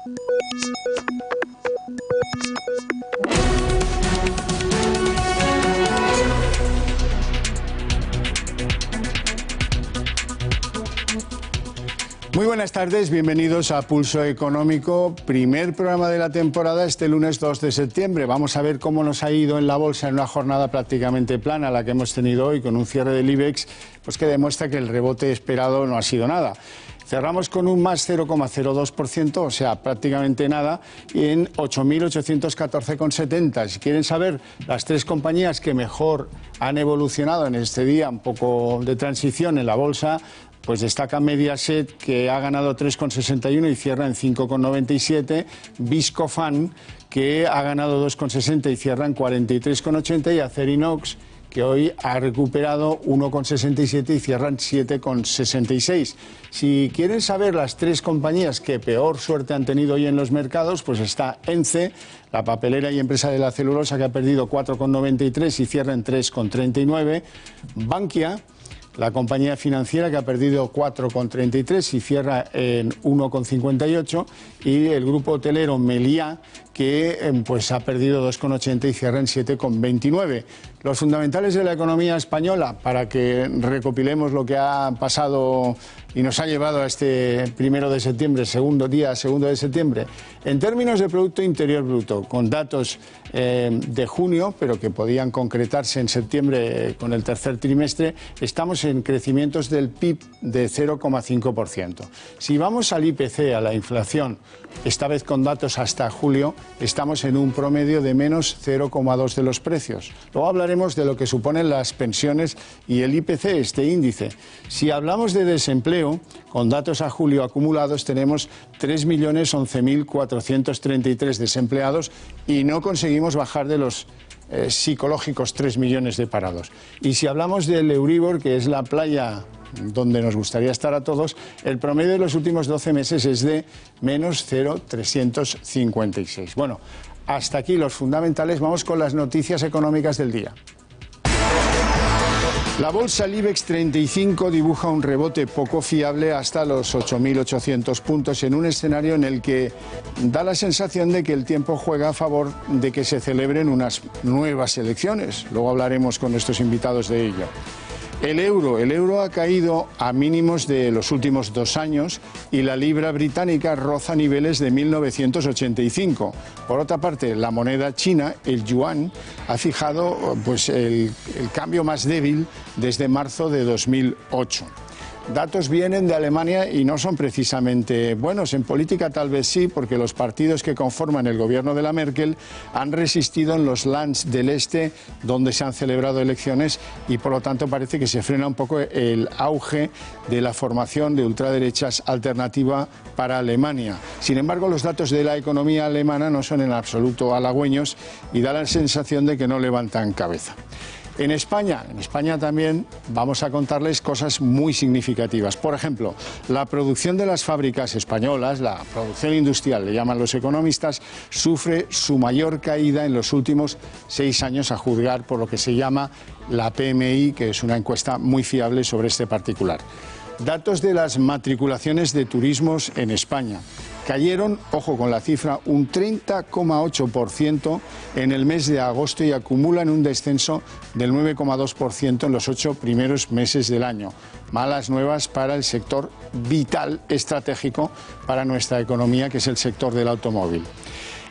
Muy buenas tardes, bienvenidos a Pulso Económico, primer programa de la temporada este lunes 2 de septiembre. Vamos a ver cómo nos ha ido en la bolsa en una jornada prácticamente plana, la que hemos tenido hoy, con un cierre del IBEX pues que demuestra que el rebote esperado no ha sido nada. Cerramos con un más 0,02%, o sea, prácticamente nada, en 8.814,70. Si quieren saber las tres compañías que mejor han evolucionado en este día, un poco de transición en la bolsa, pues destaca Mediaset, que ha ganado 3,61 y cierra en 5,97. Viscofan, que ha ganado 2,60 y cierra en 43,80. Y Acerinox, que hoy ha recuperado 1,67 y cierra en 7,66. Si quieren saber las tres compañías que peor suerte han tenido hoy en los mercados, pues está ENCE, la papelera y empresa de la celulosa, que ha perdido 4,93 y cierra en 3,39. Bankia, la compañía financiera, que ha perdido 4,33 y cierra en 1,58, y el grupo hotelero Meliá, que pues ha perdido 2,80 y cierra en 7,29. Los fundamentales de la economía española, para que recopilemos lo que ha pasado y nos ha llevado a este 1 de septiembre, segundo de septiembre. En términos de Producto Interior Bruto, con datos de junio, pero que podían concretarse en septiembre con el tercer trimestre, estamos en crecimientos del PIB de 0,5%. Si vamos al IPC, a la inflación, esta vez con datos hasta julio, estamos en un promedio de menos 0,2 de los precios. Luego hablaremos de lo que suponen las pensiones y el IPC, este índice. Si hablamos de desempleo, con datos a julio acumulados tenemos 3.011.433 desempleados y no conseguimos bajar de los psicológicos 3 millones de parados. Y si hablamos del Euribor, que es la playa donde nos gustaría estar a todos, el promedio de los últimos 12 meses es de menos 0,356. Bueno, hasta aquí los fundamentales. Vamos con las noticias económicas del día. La bolsa, el IBEX 35, dibuja un rebote poco fiable hasta los 8.800 puntos en un escenario en el que da la sensación de que el tiempo juega a favor de que se celebren unas nuevas elecciones. Luego hablaremos con nuestros invitados de ello. El euro ha caído a mínimos de los últimos 2 años y la libra británica roza niveles de 1985. Por otra parte, la moneda china, el yuan, ha fijado pues, el cambio más débil desde marzo de 2008. Datos vienen de Alemania y no son precisamente buenos. En política tal vez sí, porque los partidos que conforman el gobierno de la Merkel han resistido en los Lands del Este, donde se han celebrado elecciones, y por lo tanto parece que se frena un poco el auge de la formación de ultraderechas alternativa para Alemania. Sin embargo, los datos de la economía alemana no son en absoluto halagüeños y da la sensación de que no levantan cabeza. En España también vamos a contarles cosas muy significativas. Por ejemplo, la producción de las fábricas españolas, la producción industrial, le llaman los economistas, sufre su mayor caída en los últimos 6 años, a juzgar por lo que se llama la PMI, que es una encuesta muy fiable sobre este particular. Datos de las matriculaciones de turismos en España. Cayeron, ojo con la cifra, un 30,8% en el mes de agosto y acumulan un descenso del 9,2% en los 8 primeros meses del año. Malas nuevas para el sector vital, estratégico para nuestra economía, que es el sector del automóvil.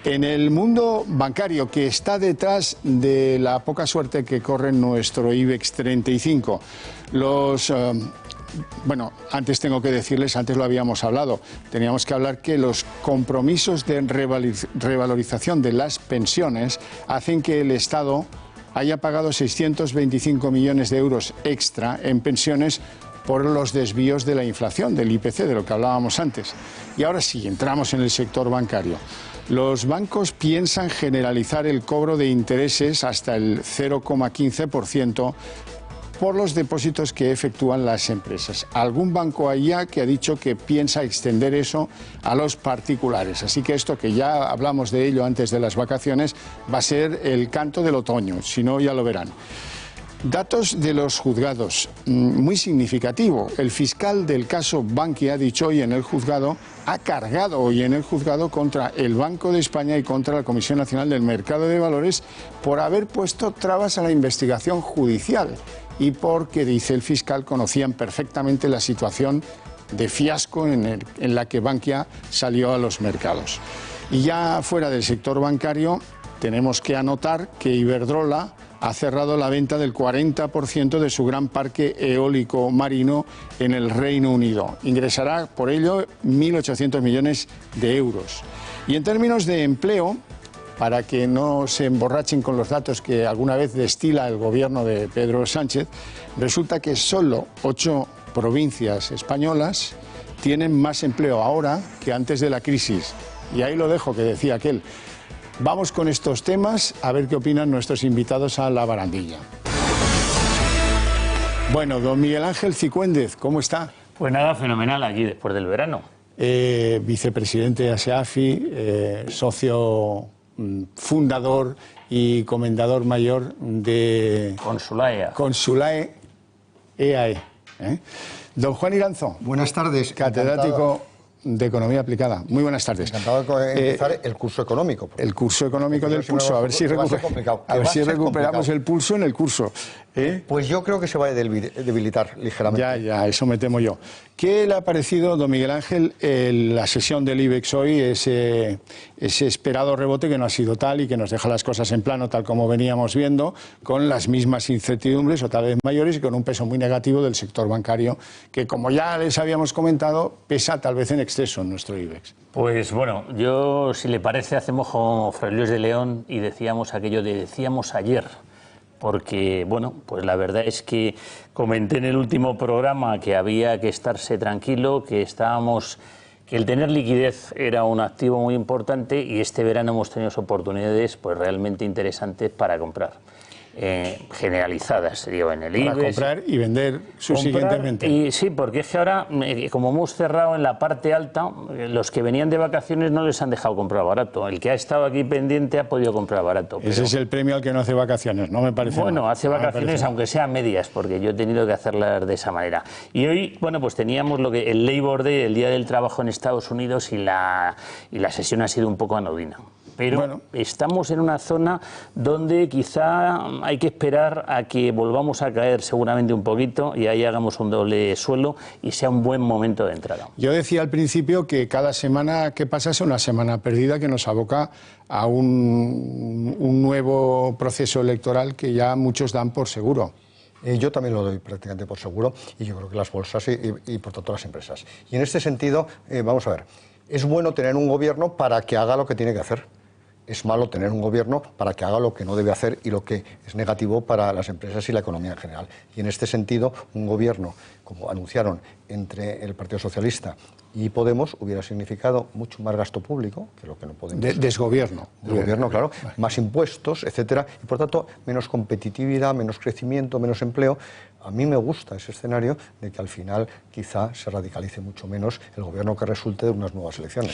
En el mundo bancario, que está detrás de la poca suerte que corre en nuestro IBEX 35, bueno, antes tengo que decirles, antes lo habíamos hablado, teníamos que hablar que los compromisos de revalorización de las pensiones hacen que el Estado haya pagado 625 millones de euros extra en pensiones por los desvíos de la inflación, del IPC, de lo que hablábamos antes. Y ahora sí, entramos en el sector bancario. Los bancos piensan generalizar el cobro de intereses hasta el 0,15% por los depósitos que efectúan las empresas. Algún banco allá que ha dicho que piensa extender eso a los particulares. Así que esto, que ya hablamos de ello antes de las vacaciones, va a ser el canto del otoño, si no ya lo verán. Datos de los juzgados, muy significativo. El fiscal del caso Bankia ha dicho hoy en el juzgado, ha cargado hoy en el juzgado contra el Banco de España y contra la Comisión Nacional del Mercado de Valores por haber puesto trabas a la investigación judicial y porque, dice el fiscal, conocían perfectamente la situación de fiasco en la que Bankia salió a los mercados. Y ya fuera del sector bancario, tenemos que anotar que Iberdrola ha cerrado la venta del 40% de su gran parque eólico marino en el Reino Unido. Ingresará por ello 1.800 millones de euros. Y en términos de empleo, para que no se emborrachen con los datos que alguna vez destila el gobierno de Pedro Sánchez, resulta que solo 8 provincias españolas tienen más empleo ahora que antes de la crisis. Y ahí lo dejo, que decía aquel. Vamos con estos temas a ver qué opinan nuestros invitados a la barandilla. Bueno, don Miguel Ángel Cicuéndez, ¿cómo está? Pues nada, fenomenal allí después del verano. Vicepresidente de ASEAFI, socio fundador y comendador mayor de Consulae EAE. Don Juan Iranzo. Buenas tardes. Catedrático de Economía Aplicada. Muy buenas tardes. Encantado de empezar el curso económico. El curso económico del pulso. A ver si recuperamos el pulso en el curso. Pues yo creo que se va a debilitar ligeramente. Ya, eso me temo yo. ¿Qué le ha parecido, don Miguel Ángel, la sesión del IBEX hoy, ese esperado rebote que no ha sido tal y que nos deja las cosas en plano, tal como veníamos viendo, con las mismas incertidumbres o tal vez mayores y con un peso muy negativo del sector bancario, que como ya les habíamos comentado, pesa tal vez en exceso en nuestro IBEX? Pues bueno, yo, si le parece, hacemos como Fray Luis de León y decíamos aquello de decíamos ayer. Porque, bueno, pues la verdad es que comenté en el último programa que había que estarse tranquilo, que el tener liquidez era un activo muy importante y este verano hemos tenido oportunidades pues realmente interesantes para comprar. Generalizadas, digo, en el IBEX. Para comprar y vender subsiguientemente. Y sí, porque es que ahora, como hemos cerrado en la parte alta, los que venían de vacaciones no les han dejado comprar barato. El que ha estado aquí pendiente ha podido comprar barato. Ese es el premio al que no hace vacaciones, no me parece. Bueno, hace vacaciones, aunque sean medias, porque yo he tenido que hacerlas de esa manera. Y hoy, bueno, pues teníamos el Labor Day, el Día del Trabajo en Estados Unidos, y la sesión ha sido un poco anodina. Pero bueno, estamos en una zona donde quizá hay que esperar a que volvamos a caer seguramente un poquito y ahí hagamos un doble suelo y sea un buen momento de entrada. Yo decía al principio que cada semana que pasa es una semana perdida que nos aboca a un nuevo proceso electoral que ya muchos dan por seguro. Yo también lo doy prácticamente por seguro y yo creo que las bolsas y por tanto las empresas. Y en este sentido, vamos a ver, es bueno tener un gobierno para que haga lo que tiene que hacer. Es malo tener un gobierno para que haga lo que no debe hacer y lo que es negativo para las empresas y la economía en general. Y en este sentido, un gobierno, como anunciaron entre el Partido Socialista y Podemos, hubiera significado mucho más gasto público, que lo que no podemos. Desgobierno. Desgobierno, claro. Más impuestos, etcétera. Y por tanto, menos competitividad, menos crecimiento, menos empleo. A mí me gusta ese escenario de que al final quizá se radicalice mucho menos el gobierno que resulte de unas nuevas elecciones.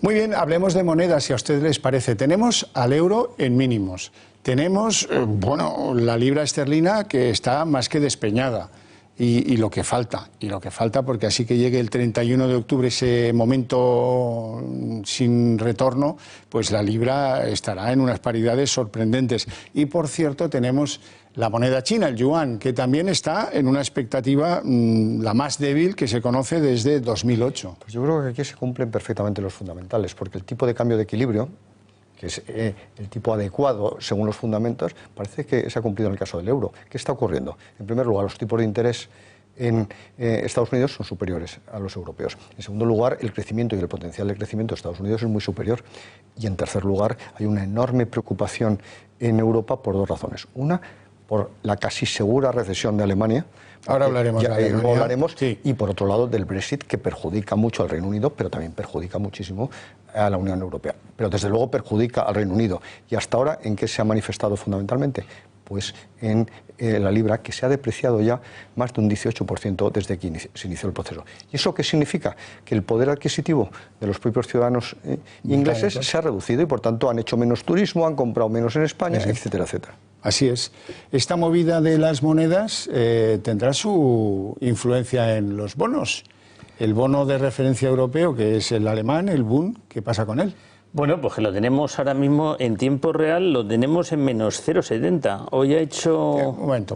Muy bien, hablemos de monedas, si a ustedes les parece. Tenemos al euro en mínimos. Tenemos, la libra esterlina que está más que despeñada. Y lo que falta, porque así que llegue el 31 de octubre ese momento sin retorno, pues la libra estará en unas paridades sorprendentes. Y por cierto tenemos la moneda china, el yuan, que también está en una expectativa la más débil que se conoce desde 2008. Pues yo creo que aquí se cumplen perfectamente los fundamentales, porque el tipo de cambio de equilibrio, que es el tipo adecuado según los fundamentos, parece que se ha cumplido en el caso del euro. ¿Qué está ocurriendo? En primer lugar, los tipos de interés en Estados Unidos son superiores a los europeos. En segundo lugar, el crecimiento y el potencial de crecimiento de Estados Unidos es muy superior. Y en tercer lugar, hay una enorme preocupación en Europa por dos razones. Una, por la casi segura recesión de Alemania. Ahora hablaremos de Alemania. Luego hablaremos. Sí. Y por otro lado, del Brexit, que perjudica mucho al Reino Unido, pero también perjudica muchísimo a la Unión Europea. Pero desde luego perjudica al Reino Unido. Y hasta ahora, ¿en qué se ha manifestado fundamentalmente? Pues en la libra, que se ha depreciado ya más de un 18% desde que se inició el proceso. ¿Y eso qué significa? Que el poder adquisitivo de los propios ciudadanos ingleses se ha reducido y por tanto han hecho menos turismo, han comprado menos en España, etcétera, etcétera. Así es. Esta movida de las monedas tendrá su influencia en los bonos. El bono de referencia europeo, que es el alemán, el Bund, ¿qué pasa con él? Bueno, pues que lo tenemos ahora mismo en tiempo real, lo tenemos en menos 0,70. Hoy ha hecho... Un momento.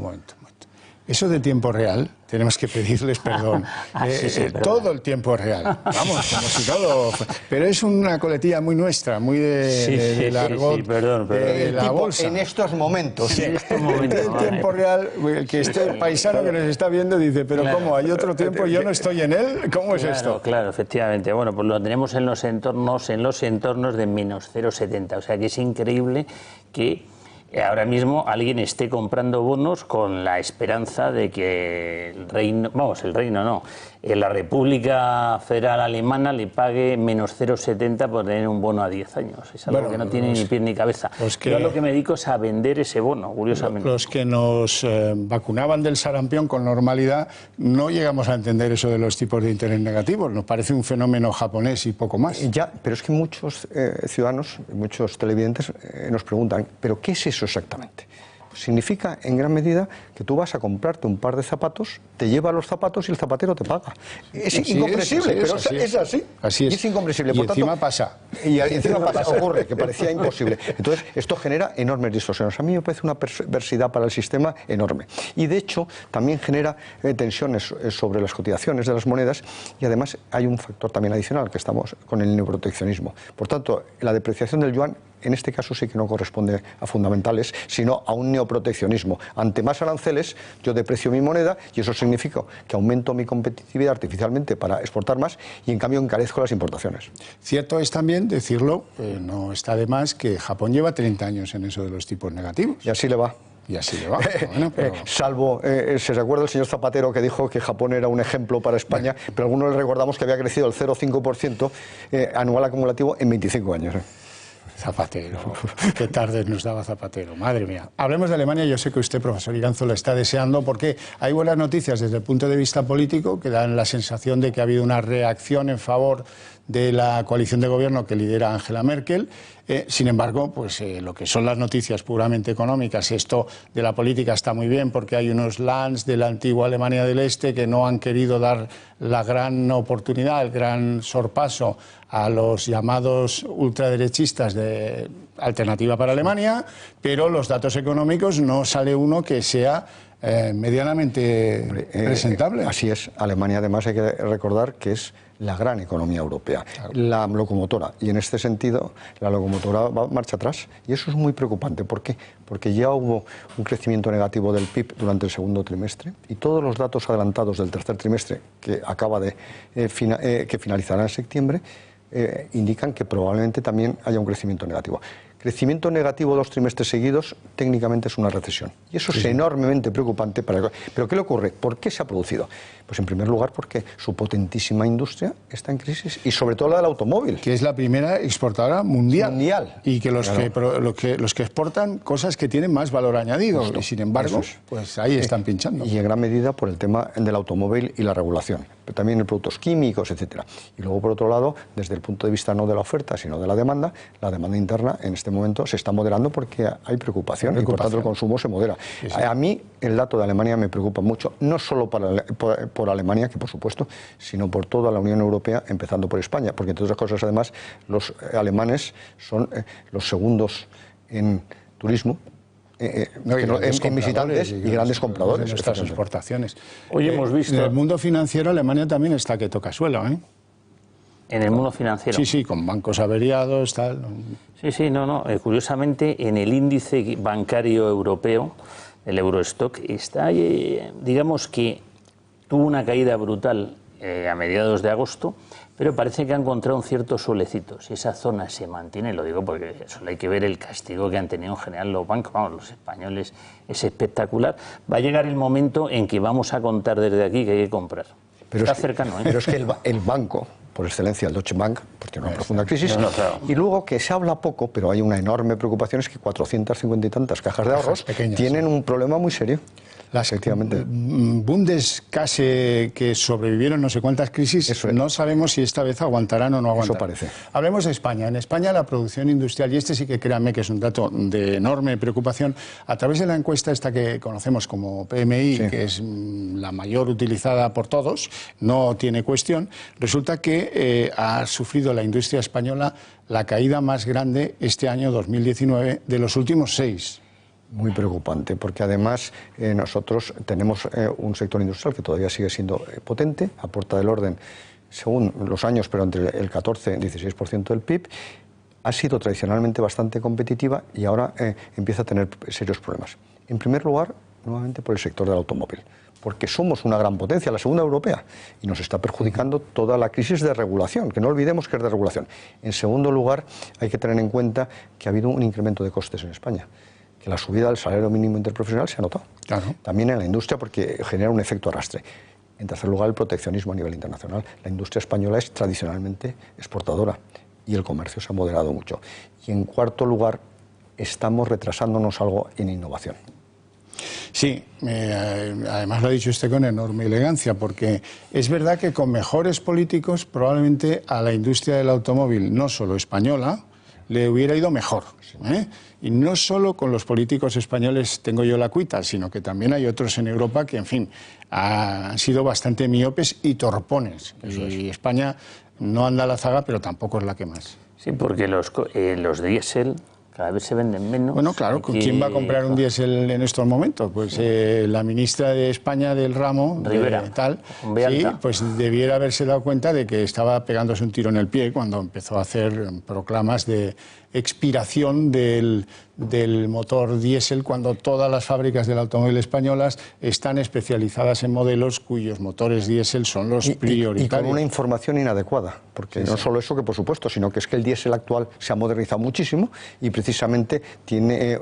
Eso de tiempo real, tenemos que pedirles perdón. Sí, todo el tiempo real. Vamos, como si todo... Pero es una coletilla muy nuestra, muy de argot, sí, perdón. de la bolsa. En estos momentos. Sí, en estos momentos. El tiempo real, el que esté paisano que nos está viendo dice, pero claro, ¿cómo? ¿Hay otro tiempo? Yo no estoy en él. ¿Cómo es esto? Claro, efectivamente. Bueno, pues lo tenemos en los entornos de menos 0,70. O sea que es increíble que ahora mismo alguien esté comprando bonos con la esperanza de que la República Federal Alemana le pague menos 0,70 por tener un bono a 10 años. Es algo que no tiene ni pie ni cabeza. Yo lo que me dedico es a vender ese bono, curiosamente. Los que nos vacunaban del sarampión con normalidad no llegamos a entender eso de los tipos de interés negativos. Nos parece un fenómeno japonés y poco más. Ya, pero es que muchos ciudadanos, muchos televidentes nos preguntan, ¿pero qué es eso exactamente? Pues significa en gran medida que tú vas a comprarte un par de zapatos, te lleva los zapatos y el zapatero te paga. Es incomprensible, pero es así. Así es. Y es incomprensible. Y por encima tanto, pasa. Y encima ocurre, que parecía imposible. Entonces, esto genera enormes distorsiones. A mí me parece una perversidad para el sistema enorme. Y de hecho, también genera tensiones sobre las cotizaciones de las monedas, y además hay un factor también adicional, que estamos con el neoproteccionismo. Por tanto, la depreciación del yuan en este caso sí que no corresponde a fundamentales, sino a un neoproteccionismo. Ante más aranceles, yo deprecio mi moneda y eso significa que aumento mi competitividad artificialmente para exportar más y en cambio encarezco las importaciones. Cierto es también decirlo, no está de más, que Japón lleva 30 años en eso de los tipos negativos. Y así le va. Y así le va. Bueno, pero... Salvo, se recuerda el señor Zapatero que dijo que Japón era un ejemplo para España, pero algunos le recordamos que había crecido el 0,5% anual acumulativo en 25 años. Zapatero, qué tarde nos daba Zapatero, madre mía. Hablemos de Alemania, yo sé que usted, profesor Iranzo, lo está deseando porque hay buenas noticias desde el punto de vista político que dan la sensación de que ha habido una reacción en favor de la coalición de gobierno que lidera Angela Merkel. Sin embargo, pues lo que son las noticias puramente económicas, esto de la política está muy bien porque hay unos lands de la antigua Alemania del Este que no han querido dar la gran oportunidad, el gran sorpaso a los llamados ultraderechistas de Alternativa para Alemania, pero los datos económicos no sale uno que sea medianamente presentable. Así es. Alemania además hay que recordar que es la gran economía europea, claro, la locomotora, y en este sentido la locomotora va marcha atrás y eso es muy preocupante. ¿Por qué? Porque ya hubo un crecimiento negativo del PIB durante el segundo trimestre y todos los datos adelantados del tercer trimestre que acaba de que finalizará en septiembre indican que probablemente también haya un crecimiento negativo. Crecimiento negativo 2 trimestres seguidos técnicamente es una recesión. Y eso es enormemente preocupante. ¿Pero qué le ocurre? ¿Por qué se ha producido? Pues en primer lugar porque su potentísima industria está en crisis y sobre todo la del automóvil. Que es la primera exportadora mundial. Y que los, claro, los que exportan cosas que tienen más valor añadido. Justo. Y sin embargo, pues ahí están pinchando. Y en gran medida por el tema del automóvil y la regulación. Pero también en productos químicos, etcétera. Y luego, por otro lado, desde el punto de vista no de la oferta, sino de la demanda interna en este momento se está moderando porque hay preocupación y por tanto el consumo se modera. Sí, sí. A mí el dato de Alemania me preocupa mucho, no solo por Alemania, que por supuesto, sino por toda la Unión Europea, empezando por España, porque entre otras cosas además los alemanes son los segundos en turismo, en visitantes y grandes compradores de nuestras exportaciones. Hoy hemos visto... En el mundo financiero Alemania también está que toca suelo, ¿eh? En el mundo financiero. Sí, con bancos averiados, tal. Sí, no. Curiosamente, en el índice bancario europeo, el Eurostock, está, digamos que tuvo una caída brutal a mediados de agosto, pero parece que ha encontrado un cierto suelecito. Si esa zona se mantiene, lo digo porque solo hay que ver el castigo que han tenido en general los bancos, los españoles, es espectacular. Va a llegar el momento en que vamos a contar desde aquí que hay que comprar. Pero está cercano, ¿eh? Pero es que el banco, por excelencia, el Deutsche Bank, pues tiene una profunda crisis. Claro. Y luego, que se habla poco, pero hay una enorme preocupación, es que 450 y tantas cajas de ahorros tienen un problema muy serio. las Bundeskasse que sobrevivieron no sé cuántas crisis, no sabemos si esta vez aguantarán o no aguantarán. Eso parece. Hablemos de España. En España la producción industrial, y este sí que créanme que es un dato de enorme preocupación, a través de la encuesta esta que conocemos como PMI, que es la mayor utilizada por todos, no tiene cuestión, resulta que ha sufrido la industria española la caída más grande este año 2019 de los últimos 6. Muy preocupante, porque además nosotros tenemos un sector industrial que todavía sigue siendo potente, aporta del orden, según los años, pero entre el 14 y 16% del PIB, ha sido tradicionalmente bastante competitiva y ahora empieza a tener serios problemas. En primer lugar, nuevamente por el sector del automóvil, porque somos una gran potencia, la segunda europea, y nos está perjudicando toda la crisis de regulación, que no olvidemos que es de regulación. En segundo lugar, hay que tener en cuenta que ha habido un incremento de costes en España, que la subida del salario mínimo interprofesional se ha notado. Claro. También en la industria, porque genera un efecto arrastre. En tercer lugar, el proteccionismo a nivel internacional. La industria española es tradicionalmente exportadora y el comercio se ha moderado mucho. Y en cuarto lugar, estamos retrasándonos algo en innovación. Sí, además lo ha dicho usted con enorme elegancia, porque es verdad que con mejores políticos probablemente a la industria del automóvil, no solo española, le hubiera ido mejor. Y no solo con los políticos españoles tengo yo la cuita, sino que también hay otros en Europa que, en fin, han sido bastante miopes y torpones. Y España no anda a la zaga, pero tampoco es la que más. Sí, porque los diésel cada vez se venden menos. Bueno, claro, ¿quién va a comprar un diésel en estos momentos? Pues la ministra de España del ramo, Rivera, sí, pues debiera haberse dado cuenta de que estaba pegándose un tiro en el pie cuando empezó a hacer proclamas de expiración del motor diésel, cuando todas las fábricas del automóvil españolas están especializadas en modelos cuyos motores diésel son los prioritarios. Y con una información inadecuada, porque no solo eso, que por supuesto, sino que es que el diésel actual se ha modernizado muchísimo y precisamente tiene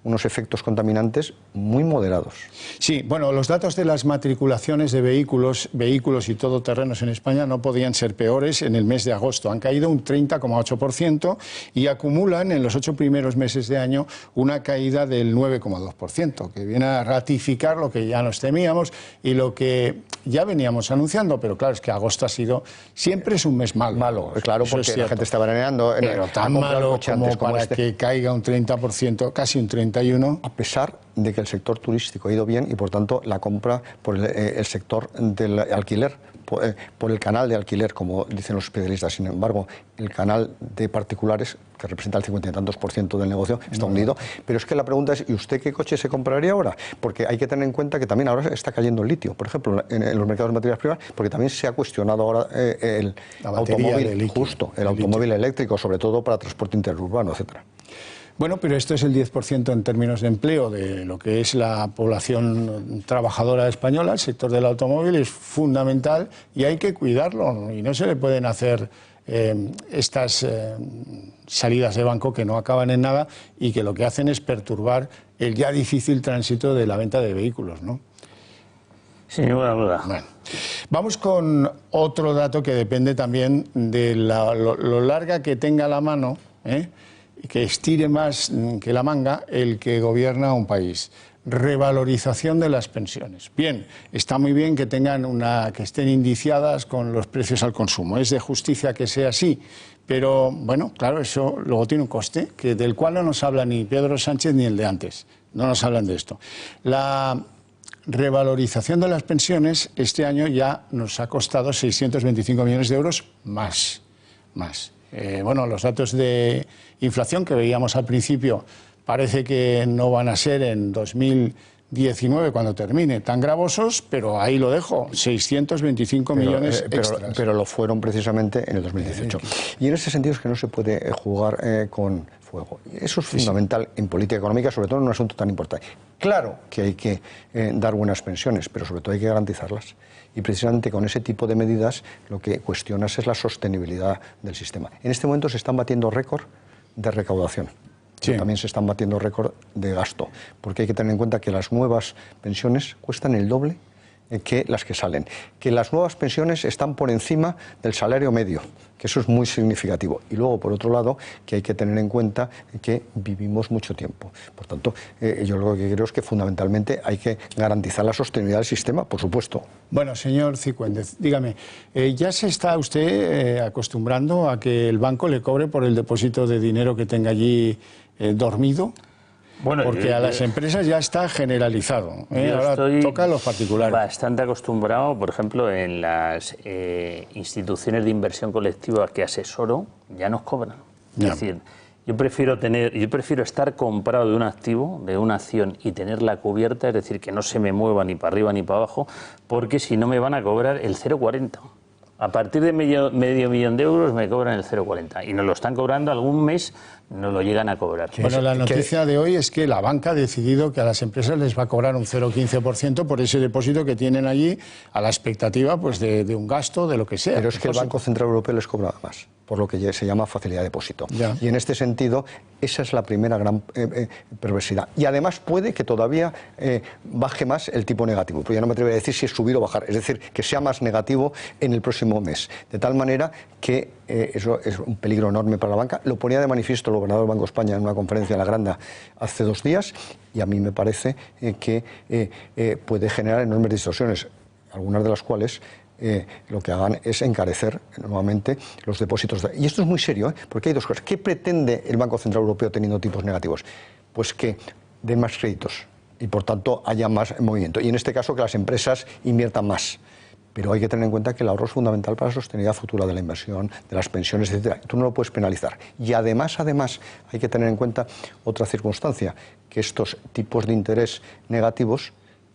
unos efectos contaminantes muy moderados. Sí, bueno, los datos de las matriculaciones de vehículos y todoterrenos en España no podían ser peores en el mes de agosto. Han caído un 30,8% y acumulan en los 8 primeros meses de año una caída del 9,2%, que viene a ratificar lo que ya nos temíamos y lo que ya veníamos anunciando, pero claro, es que agosto ha sido, siempre es un mes malo. Claro, porque la gente está veraneando. Pero tan malo como para que caiga un 30%, casi un 31%. A pesar de que el sector turístico ha ido bien y por tanto la compra por el sector del alquiler, por el canal de alquiler, como dicen los especialistas. Sin embargo, el canal de particulares, que representa el 50 y tantos % del negocio, está hundido. Pero es que la pregunta es, ¿y usted qué coche se compraría ahora? Porque hay que tener en cuenta que también ahora está cayendo el litio, por ejemplo, en los mercados de materias primas, porque también se ha cuestionado ahora el automóvil, el automóvil eléctrico, sobre todo para transporte interurbano, etcétera. Bueno, pero esto es el 10% en términos de empleo de lo que es la población trabajadora española. El sector del automóvil es fundamental y hay que cuidarlo. Y no se le pueden hacer estas salidas de banco que no acaban en nada y que lo que hacen es perturbar el ya difícil tránsito de la venta de vehículos, ¿no? Sin ninguna duda. Bueno, vamos con otro dato que depende también de lo larga que tenga la mano, que estire más que la manga el que gobierna un país. Revalorización de las pensiones. Bien, está muy bien que que estén indiciadas con los precios al consumo. Es de justicia que sea así, pero bueno, claro, eso luego tiene un coste del cual no nos habla ni Pedro Sánchez ni el de antes. No nos hablan de esto. La revalorización de las pensiones este año ya nos ha costado 625 millones de euros más. Bueno, los datos de inflación que veíamos al principio parece que no van a ser en 2019 cuando termine tan gravosos, pero ahí lo dejo, 625 millones extras. Pero lo fueron precisamente en el 2018. Y en ese sentido es que no se puede jugar con fuego. Eso es fundamental en política económica, sobre todo en un asunto tan importante. Claro que hay que dar buenas pensiones, pero sobre todo hay que garantizarlas. Y precisamente con ese tipo de medidas lo que cuestionas es la sostenibilidad del sistema. En este momento se están batiendo récord de recaudación. Sí. También se están batiendo récord de gasto, porque hay que tener en cuenta que las nuevas pensiones cuestan el doble que las que salen, que las nuevas pensiones están por encima del salario medio, que eso es muy significativo. Y luego, por otro lado, que hay que tener en cuenta que vivimos mucho tiempo. Por tanto, yo lo que creo es que fundamentalmente hay que garantizar la sostenibilidad del sistema, por supuesto. Bueno, señor Cifuentes, dígame, ¿ya se está usted acostumbrando a que el banco le cobre por el depósito de dinero que tenga allí dormido? Bueno, porque a las empresas ya está generalizado. Ahora toca a los particulares. Bastante acostumbrado, por ejemplo, en las instituciones de inversión colectiva que asesoro, ya nos cobran. Ya. Es decir, yo prefiero estar comprado de un activo, de una acción, y tenerla cubierta, es decir, que no se me mueva ni para arriba ni para abajo, porque si no me van a cobrar el 0,40. A partir de medio millón de euros me cobran el 0,40 y nos lo están cobrando algún mes, nos lo llegan a cobrar. Bueno, la noticia de hoy es que la banca ha decidido que a las empresas les va a cobrar un 0,15% por ese depósito que tienen allí a la expectativa pues de un gasto, de lo que sea. Pero es que el Banco Central Europeo les cobra más, por lo que se llama facilidad de depósito. Ya. Y en este sentido, esa es la primera gran perversidad. Y además puede que todavía baje más el tipo negativo, pero ya no me atrevo a decir si es subir o bajar, es decir, que sea más negativo en el próximo mes. De tal manera que eso es un peligro enorme para la banca. Lo ponía de manifiesto el gobernador del Banco de España en una conferencia en La Granda hace 2 días y a mí me parece que puede generar enormes distorsiones, algunas de las cuales lo que hagan es encarecer nuevamente los depósitos. Y esto es muy serio, porque hay 2 cosas. ¿Qué pretende el Banco Central Europeo teniendo tipos negativos? Pues que den más créditos y por tanto haya más movimiento. Y en este caso que las empresas inviertan más. Pero hay que tener en cuenta que el ahorro es fundamental para la sostenibilidad futura de la inversión, de las pensiones, etc. Tú no lo puedes penalizar. Y además hay que tener en cuenta otra circunstancia, que estos tipos de interés negativos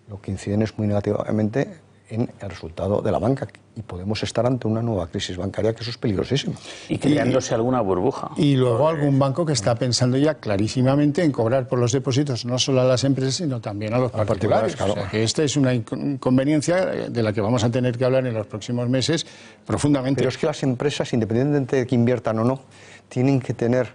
lo que inciden es muy negativamente en el resultado de la banca y podemos estar ante una nueva crisis bancaria, que eso es peligrosísimo. Y creándose alguna burbuja. Y luego algún banco que está pensando ya clarísimamente en cobrar por los depósitos no solo a las empresas, sino también a los particulares. Claro. O sea, que esta es una inconveniencia de la que vamos a tener que hablar en los próximos meses profundamente. Pero es que las empresas, independientemente de que inviertan o no, tienen que tener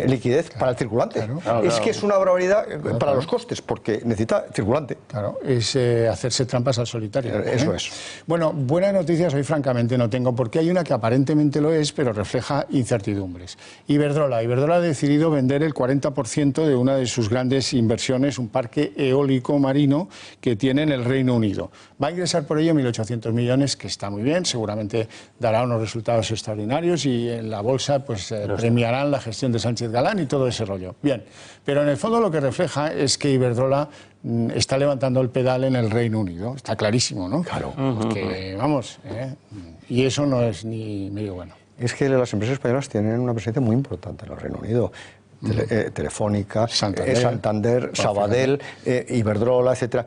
liquidez para el circulante. Claro. Que es una barbaridad para los costes, porque necesita circulante. Claro, es hacerse trampas al solitario. Eso es. Bueno, buenas noticias hoy francamente no tengo, porque hay una que aparentemente lo es, pero refleja incertidumbres. Iberdrola ha decidido vender el 40% de una de sus grandes inversiones, un parque eólico marino que tiene en el Reino Unido. Va a ingresar por ello 1.800 millones, que está muy bien, seguramente dará unos resultados extraordinarios y en la bolsa pues premiarán la gestión de Sánchez Galán y todo ese rollo. Bien, pero en el fondo lo que refleja es que Iberdrola está levantando el pedal en el Reino Unido. Está clarísimo, ¿no? Claro. Porque, vamos, y eso no es ni medio bueno. Es que las empresas españolas tienen una presencia muy importante en el Reino Unido. Telefónica, Santander, Sabadell, Iberdrola, etcétera.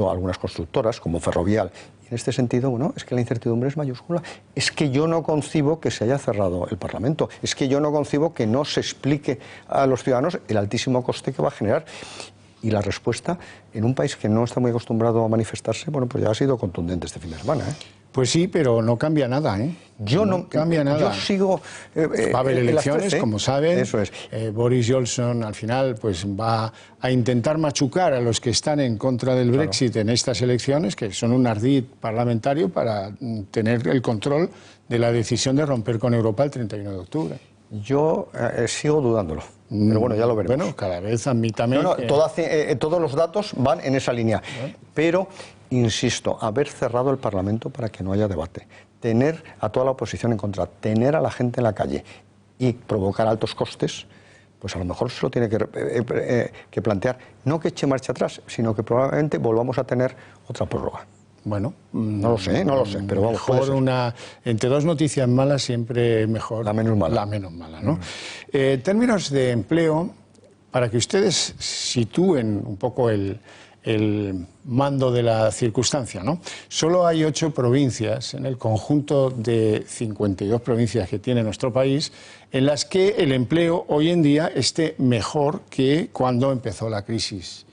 Algunas constructoras como Ferrovial. Y en este sentido, bueno, es que la incertidumbre es mayúscula. Es que yo no concibo que se haya cerrado el Parlamento. Es que yo no concibo que no se explique a los ciudadanos el altísimo coste que va a generar. Y la respuesta, en un país que no está muy acostumbrado a manifestarse, bueno, pues ya ha sido contundente este fin de semana, Pues sí, pero no cambia nada, No cambia nada. Yo sigo... va a haber elecciones, como saben. Eso es. Boris Johnson, al final, pues va a intentar machucar a los que están en contra del Brexit en estas elecciones, que son un ardid parlamentario para tener el control de la decisión de romper con Europa el 31 de octubre. Yo sigo dudándolo, pero bueno, ya lo veremos. Bueno, cada vez admítame... Todos los datos van en esa línea, pero, insisto, haber cerrado el Parlamento para que no haya debate, tener a toda la oposición en contra, tener a la gente en la calle y provocar altos costes, pues a lo mejor se lo tiene que plantear. No que eche marcha atrás, sino que probablemente volvamos a tener otra prórroga. Bueno, no lo sé, pero vamos, mejor entre 2 noticias malas siempre mejor la menos mala. La menos mala, ¿no? En términos de empleo, para que ustedes sitúen un poco el mando de la circunstancia, ¿no? Solo hay 8 provincias en el conjunto de 52 provincias que tiene nuestro país en las que el empleo hoy en día esté mejor que cuando empezó la crisis.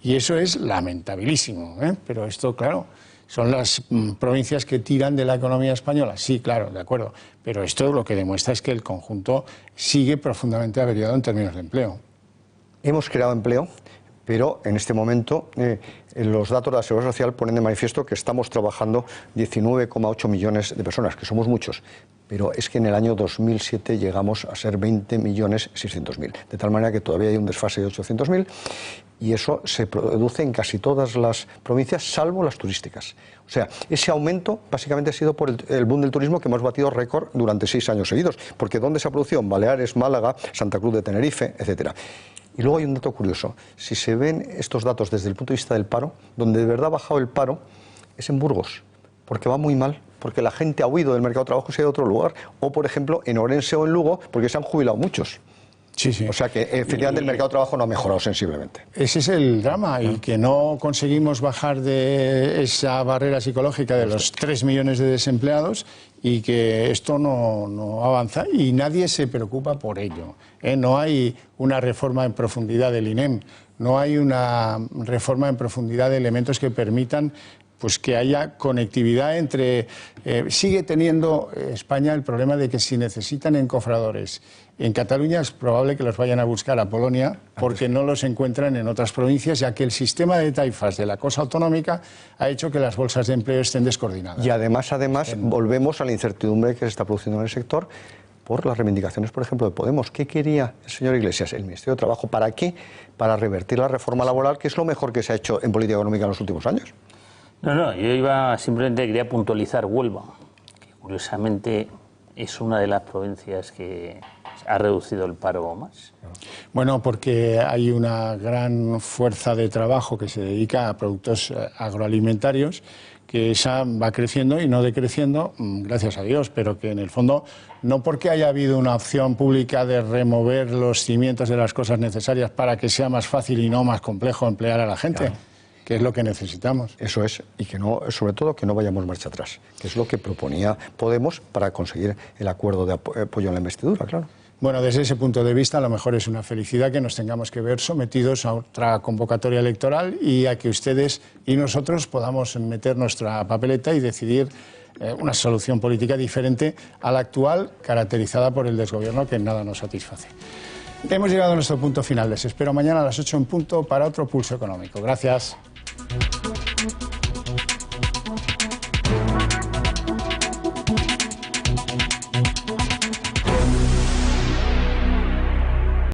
Y eso es lamentabilísimo, pero esto, claro, son las provincias que tiran de la economía española. Sí, claro, de acuerdo, pero esto lo que demuestra es que el conjunto sigue profundamente averiado en términos de empleo. Hemos creado empleo, pero en este momento los datos de la Seguridad Social ponen de manifiesto que estamos trabajando 19,8 millones de personas, que somos muchos, pero es que en el año 2007 llegamos a ser 20.600.000, de tal manera que todavía hay un desfase de 800.000, y eso se produce en casi todas las provincias, salvo las turísticas. O sea, ese aumento básicamente ha sido por el boom del turismo, que hemos batido récord durante 6 años seguidos, porque ¿dónde se ha producido? En Baleares, Málaga, Santa Cruz de Tenerife, etcétera. Y luego hay un dato curioso. Si se ven estos datos desde el punto de vista del paro, donde de verdad ha bajado el paro es en Burgos, porque va muy mal, porque la gente ha huido del mercado de trabajo y se ha ido a otro lugar. O, por ejemplo, en Orense o en Lugo, porque se han jubilado muchos. Sí, sí. O sea que efectivamente el mercado de trabajo no ha mejorado sensiblemente. Ese es el drama, y que no conseguimos bajar de esa barrera psicológica de los 3 millones de desempleados, y que esto no avanza y nadie se preocupa por ello. No hay una reforma en profundidad del INEM, no hay una reforma en profundidad de elementos que permitan pues que haya conectividad entre... sigue teniendo España el problema de que si necesitan encofradores en Cataluña es probable que los vayan a buscar a Polonia porque no los encuentran en otras provincias, ya que el sistema de taifas de la cosa autonómica ha hecho que las bolsas de empleo estén descoordinadas. Y además volvemos a la incertidumbre que se está produciendo en el sector por las reivindicaciones, por ejemplo, de Podemos. ¿Qué quería el señor Iglesias? El Ministerio de Trabajo. ¿Para qué? Para revertir la reforma laboral, que es lo mejor que se ha hecho en política económica en los últimos años. No, yo simplemente quería puntualizar Huelva, que curiosamente es una de las provincias que ha reducido el paro más. Bueno, porque hay una gran fuerza de trabajo que se dedica a productos agroalimentarios, que esa va creciendo y no decreciendo, gracias a Dios, pero que en el fondo no porque haya habido una opción pública de remover los cimientos de las cosas necesarias para que sea más fácil y no más complejo emplear a la gente. Claro. Que es lo que necesitamos. Eso es, y que no, sobre todo que no vayamos marcha atrás, que es lo que proponía Podemos para conseguir el acuerdo de apoyo en la investidura, claro. Bueno, desde ese punto de vista, a lo mejor es una felicidad que nos tengamos que ver sometidos a otra convocatoria electoral y a que ustedes y nosotros podamos meter nuestra papeleta y decidir una solución política diferente a la actual, caracterizada por el desgobierno que en nada nos satisface. Hemos llegado a nuestro punto final. Les espero mañana a las 8 en punto para otro Pulso Económico. Gracias.